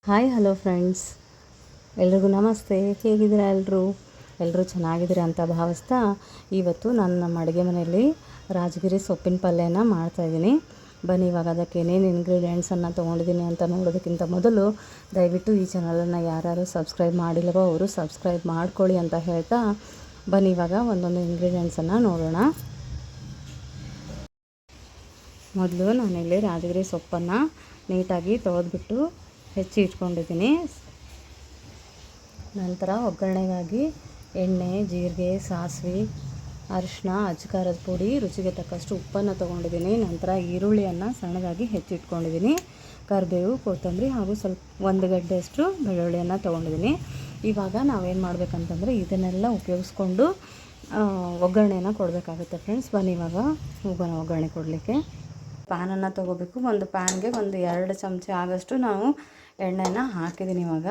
Hi hello friends, ಎಲ್ರಿಗೂ ನಮಸ್ತೆ. ಹೇಗಿದ್ದೀರಾ ಎಲ್ಲರೂ ಚೆನ್ನಾಗಿದ್ದೀರಾ ಅಂತ ಭಾವಿಸ್ತಾ ಇವತ್ತು ನಾನು ನಮ್ಮ ಅಡುಗೆ ಮನೆಯಲ್ಲಿ ರಾಜಗಿರಿ ಸೊಪ್ಪಿನ ಪಲ್ಯನ ಮಾಡ್ತಾಯಿದ್ದೀನಿ. ಬನ್ನಿ ಇವಾಗ ಅದಕ್ಕೆ ಏನೇನು ಇಂಗ್ರೀಡಿಯೆಂಟ್ಸನ್ನು ತೊಗೊಂಡಿದ್ದೀನಿ ಅಂತ ನೋಡೋದಕ್ಕಿಂತ ಮೊದಲು ದಯವಿಟ್ಟು ಈ ಚಾನಲನ್ನು ಯಾರು ಸಬ್ಸ್ಕ್ರೈಬ್ ಮಾಡಿಲ್ಲವೋ ಅವರು ಸಬ್ಸ್ಕ್ರೈಬ್ ಮಾಡ್ಕೊಳ್ಳಿ ಅಂತ ಹೇಳ್ತಾ ಬನ್ನಿ ಇವಾಗ ಒಂದೊಂದು ಇಂಗ್ರೀಡಿಯೆಂಟ್ಸನ್ನು ನೋಡೋಣ. ಮೊದಲು ನಾನಿಲ್ಲಿ ರಾಜಗಿರಿ ಸೊಪ್ಪನ್ನು ನೀಟಾಗಿ ತೊಳೆದ್ಬಿಟ್ಟು ಹೆಚ್ಚಿ ಇಟ್ಕೊಂಡಿದ್ದೀನಿ. ನಂತರ ಒಗ್ಗರಣೆಗಾಗಿ ಎಣ್ಣೆ, ಜೀರಿಗೆ, ಸಾಸಿವೆ, ಅರಿಶಿನ, ಅಜ್ಕಾರದ ಪುಡಿ, ರುಚಿಗೆ ತಕ್ಕಷ್ಟು ಉಪ್ಪನ್ನು ತೊಗೊಂಡಿದ್ದೀನಿ. ನಂತರ ಈರುಳ್ಳಿಯನ್ನು ಸಣ್ಣದಾಗಿ ಹೆಚ್ಚಿಟ್ಕೊಂಡಿದ್ದೀನಿ. ಕರಿಬೇವು, ಕೊತ್ತಂಬರಿ ಹಾಗೂ ಸ್ವಲ್ಪ ಒಂದು ಗಡ್ಡೆಯಷ್ಟು ಬೆಳ್ಳುಳ್ಳಿಯನ್ನು ತೊಗೊಂಡಿದ್ದೀನಿ. ಇವಾಗ ನಾವೇನು ಮಾಡಬೇಕಂತಂದರೆ ಇದನ್ನೆಲ್ಲ ಉಪಯೋಗಿಸ್ಕೊಂಡು ಒಗ್ಗರಣೆಯನ್ನು ಕೊಡಬೇಕಾಗುತ್ತೆ ಫ್ರೆಂಡ್ಸ್. ಬನ್ನಿ ಇವಾಗ ಹೋಗೋಣ ಒಗ್ಗರಣೆ ಕೊಡಲಿಕ್ಕೆ. ಪ್ಯಾನನ್ನು ತೊಗೋಬೇಕು. ಒಂದು ಪ್ಯಾನ್ಗೆ ಒಂದು 2 ಚಮಚ ಆಗೋಷ್ಟು ನಾವು ಎಣ್ಣೆನ ಹಾಕಿದ್ದೀನಿ. ಇವಾಗ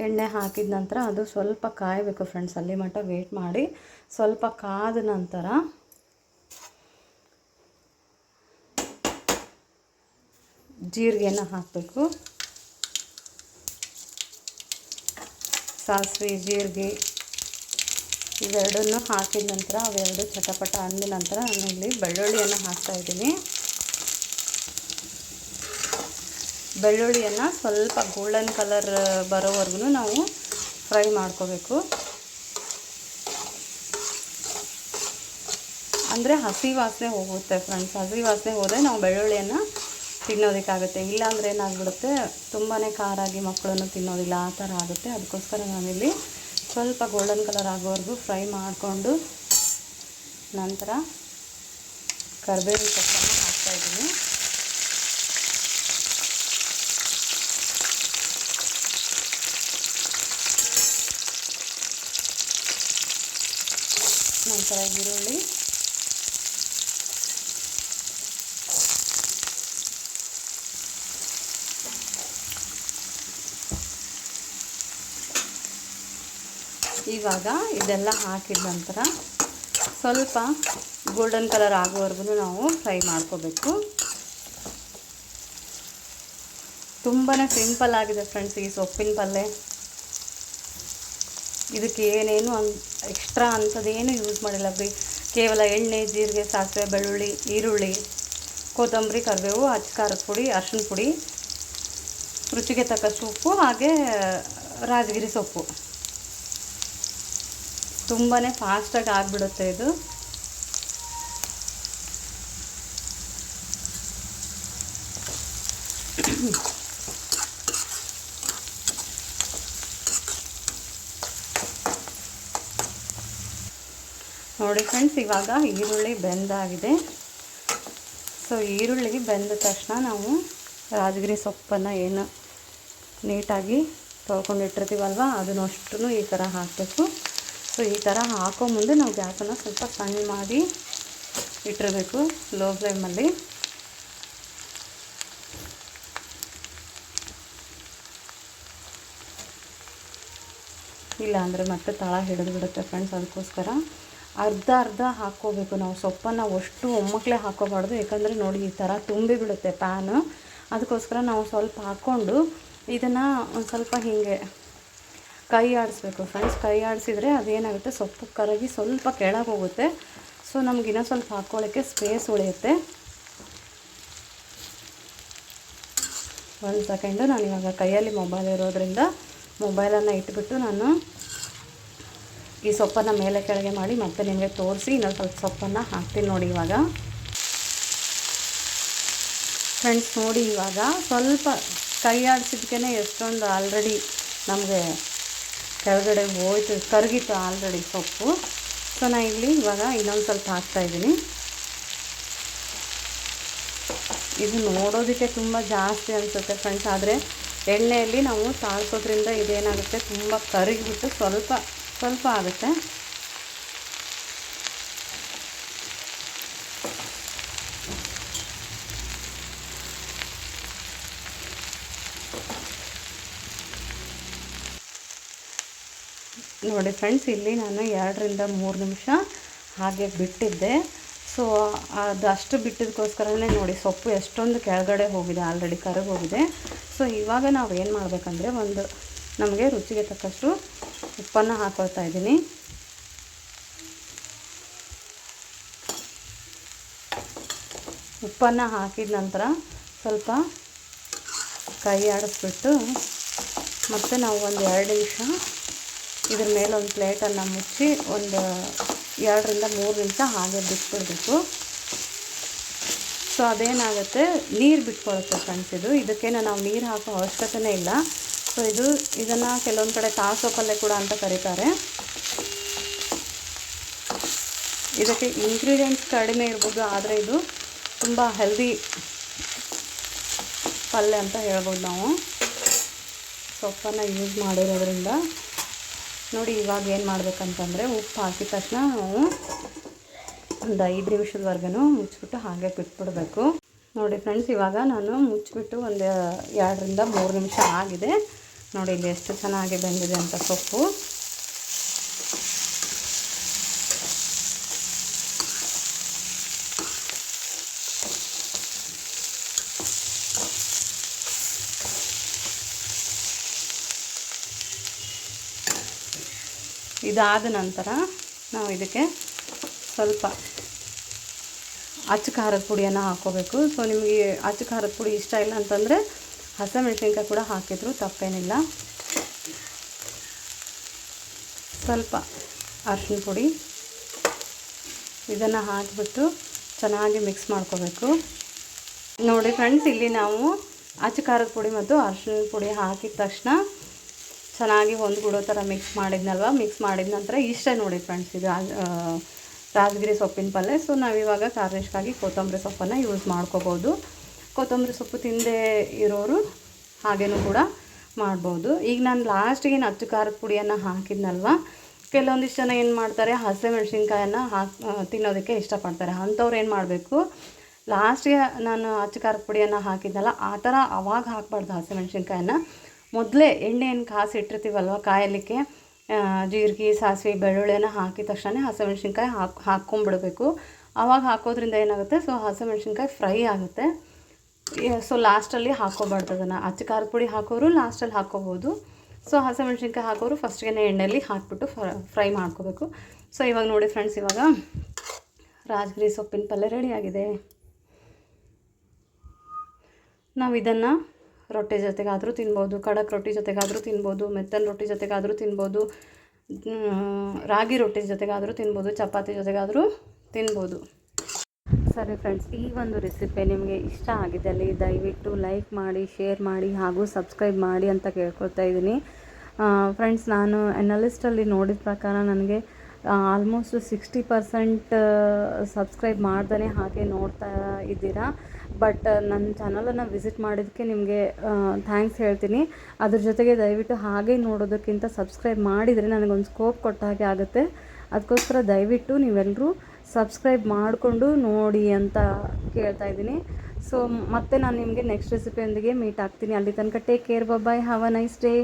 ಎಣ್ಣೆ ಹಾಕಿದ ನಂತರ ಅದು ಸ್ವಲ್ಪ ಕಾಯಬೇಕು ಫ್ರೆಂಡ್ಸ್. ಅಲ್ಲಿ ಮಟ್ಟ ವೇಟ್ ಮಾಡಿ ಸ್ವಲ್ಪ ಕಾದ ನಂತರ ಜೀರಿಗೆನ ಹಾಕಬೇಕು. ಸಾಸಿವೆ, ಜೀರಿಗೆ ಇವೆರಡನ್ನು ಹಾಕಿದ ನಂತರ ಅವೆರಡು ಚಟಪಟ ಅಂದ ನಂತರ ನಾನು ಇಲ್ಲಿ ಬೆಳ್ಳುಳ್ಳಿಯನ್ನು ಹಾಕ್ತಾಯಿದ್ದೀನಿ. ಬೆಳ್ಳುಳ್ಳಿಯನ್ನು ಸ್ವಲ್ಪ ಗೋಲ್ಡನ್ ಕಲರ್ ಬರೋವರೆಗೂ ನಾವು ಫ್ರೈ ಮಾಡ್ಕೋಬೇಕು. ಅಂದರೆ ಹಸಿ ವಾಸನೆ ಹೋಗುತ್ತೆ ಫ್ರೆಂಡ್ಸ್. ಹಸಿ ವಾಸನೆ ಹೋದರೆ ನಾವು ಬೆಳ್ಳುಳ್ಳಿಯನ್ನು ತಿನ್ನೋದಕ್ಕಾಗುತ್ತೆ. ಇಲ್ಲಾಂದರೆ ಏನಾಗ್ಬಿಡುತ್ತೆ, ತುಂಬಾ ಖಾರಾಗಿ ಮಕ್ಕಳನ್ನು ತಿನ್ನೋದಿಲ್ಲ, ಆ ಥರ ಆಗುತ್ತೆ. ಅದಕ್ಕೋಸ್ಕರ ನಾನಿಲ್ಲಿ ಸ್ವಲ್ಪ ಗೋಲ್ಡನ್ ಕಲರ್ ಆಗೋವರೆಗೂ ಫ್ರೈ ಮಾಡಿಕೊಂಡು ನಂತರ ಕರಿಬೇವಿನ ಸೊಪ್ಪನ್ನು ಹಾಕ್ತಾಯಿದ್ದೀನಿ. ನಂತರ ಈರುಳ್ಳಿ, ಇವಾಗ ಇದೆಲ್ಲ ಹಾಕಿದ ನಂತರ ಸ್ವಲ್ಪ ಗೋಲ್ಡನ್ ಕಲರ್ ಆಗೋವರೆಗೂ ನಾವು ಫ್ರೈ ಮಾಡ್ಕೋಬೇಕು. ತುಂಬಾ ಸಿಂಪಲ್ ಆಗಿದೆ ಫ್ರೆಂಡ್ಸ್ ಈ ಸೊಪ್ಪಿನ ಪಲ್ಯ. ಇದಕ್ಕೆ ಏನೇನು ಎಕ್ಸ್ಟ್ರಾ ಅಂಥದ್ದೇನು ಯೂಸ್ ಮಾಡಿಲ್ಲ ಬರೀ ಕೇವಲ ಎಣ್ಣೆ, ಜೀರಿಗೆ, ಸಾಸಿವೆ, ಬೆಳ್ಳುಳ್ಳಿ, ಈರುಳ್ಳಿ, ಕೊತ್ತಂಬರಿ, ಕರಿಬೇವು, ಅಚ್ಕಾರದ ಪುಡಿ, ಅರಿಶಿನ ಪುಡಿ, ರುಚಿಗೆ ತಕ್ಕಷ್ಟು ಉಪ್ಪು, ಹಾಗೆ ರಾಜಗಿರಿ ಸೊಪ್ಪು. ತುಂಬಾ ಫಾಸ್ಟಾಗಿ ಆಗಿಬಿಡುತ್ತೆ ಇದು. ನೋಡಿ ಫ್ರೆಂಡ್ಸ್, ಇವಾಗ ಈರುಳ್ಳಿ ಬೆಂದಾಗಿದೆ. ಸೊ ಈರುಳ್ಳಿ ಬೆಂದ ತಕ್ಷಣ ನಾವು ರಾಜಗಿರಿ ಸೊಪ್ಪನ್ನು ಏನು ನೀಟಾಗಿ ತೊಳ್ಕೊಂಡಿಟ್ಟಿರ್ತೀವಲ್ವ ಅದನ್ನಷ್ಟು ಈ ಥರ ಹಾಕಬೇಕು. ಸೊ ಈ ಥರ ಹಾಕೋ ಮುಂದೆ ನಾವು ಗ್ಯಾಸನ್ನು ಸ್ವಲ್ಪ ಸಣ್ಣ ಮಾಡಿ ಇಟ್ಟಿರಬೇಕು, ಲೋ ಫ್ಲೇಮಲ್ಲಿ. ಇಲ್ಲ ಅಂದರೆ ಮತ್ತೆ ತಳ ಹಿಡಿದು ಬಿಡುತ್ತೆ ಫ್ರೆಂಡ್ಸ್. ಅದಕ್ಕೋಸ್ಕರ ಅರ್ಧ ಹಾಕ್ಕೋಬೇಕು ನಾವು ಸೊಪ್ಪನ್ನು. ಅಷ್ಟು ಒಮ್ಮಕ್ಕಲೇ ಹಾಕ್ಕೋಬಾರ್ದು, ಯಾಕಂದರೆ ನೋಡಿ ಈ ಥರ ತುಂಬಿ ಬಿಡುತ್ತೆ ಪ್ಯಾನು. ಅದಕ್ಕೋಸ್ಕರ ನಾವು ಸ್ವಲ್ಪ ಹಾಕ್ಕೊಂಡು ಇದನ್ನು ಒಂದು ಸ್ವಲ್ಪ ಹೀಗೆ ಕೈ ಆಡಿಸ್ಬೇಕು ಫ್ರೆಂಡ್ಸ್. ಕೈ ಆಡಿಸಿದರೆ ಅದೇನಾಗುತ್ತೆ, ಸೊಪ್ಪು ಕರಗಿ ಸ್ವಲ್ಪ ಕೆಳಗೆ ಹೋಗುತ್ತೆ. ಸೊ ನಮ್ಗೆ ಇನ್ನೂ ಸ್ವಲ್ಪ ಹಾಕ್ಕೊಳ್ಳೋಕ್ಕೆ ಸ್ಪೇಸ್ ಉಳಿಯುತ್ತೆ. ಒಂದು ಸೆಕೆಂಡು, ನಾನು ಇವಾಗ ಕೈಯಲ್ಲಿ ಮೊಬೈಲ್ ಇರೋದ್ರಿಂದ ಮೊಬೈಲನ್ನು ಇಟ್ಬಿಟ್ಟು ನಾನು ಈ ಸೊಪ್ಪನ್ನು ಮೇಲೆ ಕೆಳಗೆ ಮಾಡಿ ಮತ್ತೆ ನಿಮಗೆ ತೋರಿಸಿ ಇನ್ನೊಂದು ಸ್ವಲ್ಪ ಸೊಪ್ಪನ್ನು ಹಾಕ್ತೀನಿ. ನೋಡಿ ಇವಾಗ ಫ್ರೆಂಡ್ಸ್, ನೋಡಿ ಇವಾಗ ಸ್ವಲ್ಪ ಕೈ ಆಡಿಸಿದ್ಕೇ ಎಷ್ಟೊಂದು ಆಲ್ರೆಡಿ ನಮಗೆ ಕೆಳಗಡೆ ಹೋಯ್ತು, ಕರಗಿತ್ತು ಆಲ್ರೆಡಿ ಸೊಪ್ಪು. ಸೊ ನಾನು ಇಲ್ಲಿ ಇವಾಗ ಇನ್ನೊಂದು ಸ್ವಲ್ಪ ಹಾಕ್ತಾಯಿದ್ದೀನಿ. ಇದು ನೋಡೋದಕ್ಕೆ ತುಂಬ ಜಾಸ್ತಿ ಅನಿಸುತ್ತೆ ಫ್ರೆಂಡ್ಸ್, ಆದರೆ ಎಣ್ಣೆಯಲ್ಲಿ ನಾವು ತಾಳ್ಸೋದ್ರಿಂದ ಇದೇನಾಗುತ್ತೆ, ತುಂಬ ಕರಗಿಬಿಟ್ಟು ಸ್ವಲ್ಪ ಆಗುತ್ತೆ. ನೋಡಿ ಫ್ರೆಂಡ್ಸ್, ಇಲ್ಲಿ ನಾನು 2 ರಿಂದ 3 ನಿಮಿಷ ಹಾಗೆ ಬಿಟ್ಟಿದ್ದೆ. ಸೊ ಅದಷ್ಟು ಬಿಟ್ಟಿದ್ದಕ್ಕೋಸ್ಕರನೇ ನೋಡಿ ಸೊಪ್ಪು ಎಷ್ಟೊಂದು ಕೆಳಗಡೆ ಹೋಗಿದೆ, ಆಲ್ರೆಡಿ ಕರಗಿ ಹೋಗಿದೆ. ಸೊ ಇವಾಗ ನಾವು ಏನು ಮಾಡಬೇಕಂದ್ರೆ ನಮಗೆ ರುಚಿಗೆ ತಕ್ಕಷ್ಟು ಉಪ್ಪನ್ನು ಹಾಕೊಳ್ತಾ ಇದ್ದೀನಿ. ಉಪ್ಪನ್ನು ಹಾಕಿದ ನಂತರ ಸ್ವಲ್ಪ ಕೈ ಆಡಿಸ್ಬಿಟ್ಟು ಮತ್ತು ನಾವು ಒಂದು 2 ನಿಮಿಷ ಇದ್ರ ಮೇಲೆ ಒಂದು ಪ್ಲೇಟನ್ನು ಮುಚ್ಚಿ ಒಂದು 2 ರಿಂದ 3 ನಿಮಿಷ ಹಾಗೆ ಬಿಟ್ಬಿಡಬೇಕು. ಸೊ ಅದೇನಾಗುತ್ತೆ, ನೀರು ಬಿಟ್ಕೊಳುತ್ತೆ ಫ್ರೆಂಡ್ಸ್. ಇದಕ್ಕೇನು ನಾವು ನೀರು ಹಾಕೋ ಅವಶ್ಯಕತೆಯೇ ಇಲ್ಲ. ಸೊ ಇದನ್ನು ಕೆಲವೊಂದು ಕಡೆ ತಾಸೋ ಪಲ್ಯ ಕೂಡ ಅಂತ ಕರೀತಾರೆ. ಇದಕ್ಕೆ ಇಂಗ್ರೀಡಿಯೆಂಟ್ಸ್ ಕಡಿಮೆ ಇರ್ಬೋದು, ಆದರೆ ಇದು ತುಂಬ ಹೆಲ್ದಿ ಪಲ್ಯ ಅಂತ ಹೇಳ್ಬೋದು ನಾವು ಸೊಪ್ಪನ್ನು ಯೂಸ್ ಮಾಡಿರೋದ್ರಿಂದ. ನೋಡಿ ಇವಾಗ ಏನು ಮಾಡಬೇಕಂತಂದರೆ ಉಪ್ಪು ಹಾಕಿದ ತಕ್ಷಣ ನಾವು ಒಂದು 5 ನಿಮಿಷದವರೆಗೂ ಮುಚ್ಚಿಬಿಟ್ಟು ಹಾಗೆ ಬಿಟ್ಬಿಡಬೇಕು. ನೋಡಿ ಫ್ರೆಂಡ್ಸ್, ಇವಾಗ ನಾನು ಮುಚ್ಚಿಬಿಟ್ಟು ಒಂದು 2 ರಿಂದ 3 ನಿಮಿಷ ಆಗಿದೆ. ನೋಡಿ ಇಲ್ಲಿ ಎಷ್ಟು ಚೆನ್ನಾಗಿ ಬೆಂದಿದೆ ಅಂತ ಸೊಪ್ಪು. ಇದಾದ ನಂತರ ನಾವು ಇದಕ್ಕೆ ಸ್ವಲ್ಪ ಅಚ್ಚ ಖಾರದ ಪುಡಿಯನ್ನು ಹಾಕ್ಕೋಬೇಕು. ಸೊ ನಿಮಗೆ ಅಚ್ಚ ಖಾರದ ಪುಡಿ ಇಷ್ಟ ಇಲ್ಲ ಅಂತಂದರೆ ಹಸಿಮೆಣಸಿನ್ಕಾಯಿ ಕೂಡ ಹಾಕಿದರೂ ತಪ್ಪೇನಿಲ್ಲ. ಸ್ವಲ್ಪ ಅರಿಶಿನ ಪುಡಿ ಇದನ್ನು ಹಾಕಿಬಿಟ್ಟು ಚೆನ್ನಾಗಿ ಮಿಕ್ಸ್ ಮಾಡ್ಕೋಬೇಕು. ನೋಡಿ ಫ್ರೆಂಡ್ಸ್, ಇಲ್ಲಿ ನಾವು ಅಚ್ಚ ಖಾರದ ಪುಡಿ ಮತ್ತು ಅರಿಶಿನ ಪುಡಿ ಹಾಕಿದ ತಕ್ಷಣ ಚೆನ್ನಾಗಿ ಹೊಂದ್ಬಿಡೋ ಥರ ಮಿಕ್ಸ್ ಮಾಡಿದ್ನಲ್ವ. ಮಿಕ್ಸ್ ಮಾಡಿದ ನಂತರ ಇಷ್ಟೇ ನೋಡಿ ಫ್ರೆಂಡ್ಸ್, ಇದು ರಾಜಗಿರಿ ಸೊಪ್ಪಿನ ಪಲ್ಯ. ಸೊ ನಾವಿವಾಗ ಗಾರ್ನಿಷ್ಗಾಗಿ ಕೊತ್ತಂಬರಿ ಸೊಪ್ಪನ್ನು ಯೂಸ್ ಮಾಡ್ಕೋಬೋದು. ಕೊತ್ತಂಬರಿ ಸೊಪ್ಪು ತಿಂದೇ ಇರೋರು ಹಾಗೇನೂ ಕೂಡ ಮಾಡ್ಬೋದು. ಈಗ ನಾನು ಲಾಸ್ಟಿಗೆ ಅಚ್ಚ ಖಾರದ ಪುಡಿಯನ್ನು ಹಾಕಿದ್ನಲ್ವ, ಕೆಲವೊಂದಿಷ್ಟು ಜನ ಏನು ಮಾಡ್ತಾರೆ, ಹಸಿಮೆಣ್ಸಿನ್ಕಾಯನ್ನು ತಿನ್ನೋದಕ್ಕೆ ಇಷ್ಟಪಡ್ತಾರೆ. ಅಂಥವ್ರು ಏನು ಮಾಡಬೇಕು, ಲಾಸ್ಟಿಗೆ ನಾನು ಅಚ್ಚ ಖಾರದ ಪುಡಿಯನ್ನು ಹಾಕಿದ್ನಲ್ಲ ಆ ಥರ ಅವಾಗ ಹಾಕಬಾರ್ದು. ಹಸಿಮೆಣ್ಸಿನ್ಕಾಯನ್ನು ಮೊದಲೇ ಎಣ್ಣೆಯನ್ನು ಕಾಸಿಟ್ಟಿರ್ತೀವಲ್ವ ಕಾಯಲಿಕ್ಕೆ, ಜೀರಿಗೆ, ಸಾಸಿವೆ, ಬೆಳ್ಳುಳ್ಳಿಯನ್ನು ಹಾಕಿದ ತಕ್ಷಣ ಹಸಿಮೆಣ್ಸಿನ್ಕಾಯಿ ಹಾಕ್ಕೊಂಬಿಡಬೇಕು. ಆವಾಗ ಹಾಕೋದ್ರಿಂದ ಏನಾಗುತ್ತೆ, ಸೊ ಹಸಿಮೆಣ್ಸಿನ್ಕಾಯಿ ಫ್ರೈ ಆಗುತ್ತೆ. ಸೊ ಲಾಸ್ಟಲ್ಲಿ ಹಾಕ್ಕೋಬಾರ್ದು ಅದನ್ನು. ಅಚ್ಚ ಖಾರದ ಪುಡಿ ಹಾಕೋರು ಲಾಸ್ಟಲ್ಲಿ ಹಾಕ್ಕೋಬೋದು. ಸೊ ಹಸಿಮೆಣ್ಸಿನ್ಕಾಯಿ ಹಾಕೋರು ಫಸ್ಟ್ಗೆ ಎಣ್ಣೆಯಲ್ಲಿ ಹಾಕಿಬಿಟ್ಟು ಫ್ರೈ ಮಾಡ್ಕೋಬೇಕು. ಸೊ ಇವಾಗ ನೋಡಿ ಫ್ರೆಂಡ್ಸ್, ಇವಾಗ ರಾಜಗಿರಿ ಸೊಪ್ಪಿನ ಪಲ್ಯ ರೆಡಿಯಾಗಿದೆ. ನಾವು ಇದನ್ನು ರೊಟ್ಟಿ ಜೊತೆಗಾದರೂ ತಿನ್ಬೋದು, ಖಡಕ್ ರೊಟ್ಟಿ ಜೊತೆಗಾದರೂ ತಿನ್ಬೋದು, ಮೆತ್ತನ ರೊಟ್ಟಿ ಜೊತೆಗಾದರೂ ತಿನ್ಬೋದು, ರಾಗಿ ರೊಟ್ಟಿ ಜೊತೆಗಾದರೂ ತಿನ್ಬೋದು, ಚಪಾತಿ ಜೊತೆಗಾದರೂ ತಿನ್ಬೋದು. ಸರಿ ಫ್ರೆಂಡ್ಸ್, ಈ ಒಂದು ರೆಸಿಪಿ ನಿಮಗೆ ಇಷ್ಟ ಆಗಿದ್ದಲ್ಲಿ ದಯವಿಟ್ಟು ಲೈಕ್ ಮಾಡಿ, ಶೇರ್ ಮಾಡಿ ಹಾಗೂ ಸಬ್ಸ್ಕ್ರೈಬ್ ಮಾಡಿ ಅಂತ ಕೇಳ್ಕೊಳ್ತಾ ಇದ್ದೀನಿ. ಫ್ರೆಂಡ್ಸ್, ನಾನು ಅನಲಿಸ್ಟಲ್ಲಿ ನೋಡಿದ ಪ್ರಕಾರ ನನಗೆ ಆಲ್ಮೋಸ್ಟ್ 60% ಸಬ್ಸ್ಕ್ರೈಬ್ ಮಾಡ್ದೇ ಹಾಗೆ ನೋಡ್ತಾ ಇದ್ದೀರಾ. ಬಟ್ ನನ್ನ ಚಾನಲನ್ನು ವಿಸಿಟ್ ಮಾಡಿದ್ದಕ್ಕೆ ನಿಮಗೆ ಥ್ಯಾಂಕ್ಸ್ ಹೇಳ್ತೀನಿ. ಅದ್ರ ಜೊತೆಗೆ ದಯವಿಟ್ಟು ಹಾಗೆ ನೋಡೋದಕ್ಕಿಂತ ಸಬ್ಸ್ಕ್ರೈಬ್ ಮಾಡಿದರೆ ನನಗೊಂದು ಸ್ಕೋಪ್ ಕೊಟ್ಟ ಹಾಗೆ ಆಗುತ್ತೆ. ಅದಕ್ಕೋಸ್ಕರ ದಯವಿಟ್ಟು ನೀವೆಲ್ಲರೂ ಸಬ್ಸ್ಕ್ರೈಬ್ ಮಾಡಿಕೊಂಡು ನೋಡಿ ಅಂತ ಕೇಳ್ತಾ ಇದ್ದೀನಿ. ಸೊ ಮತ್ತೆ ನಾನು ನಿಮಗೆ ನೆಕ್ಸ್ಟ್ ರೆಸಿಪಿಯೊಂದಿಗೆ ಮೀಟ್ ಆಗ್ತೀನಿ. ಅಲ್ಲಿ ತನಕ take care, bye, have a nice day.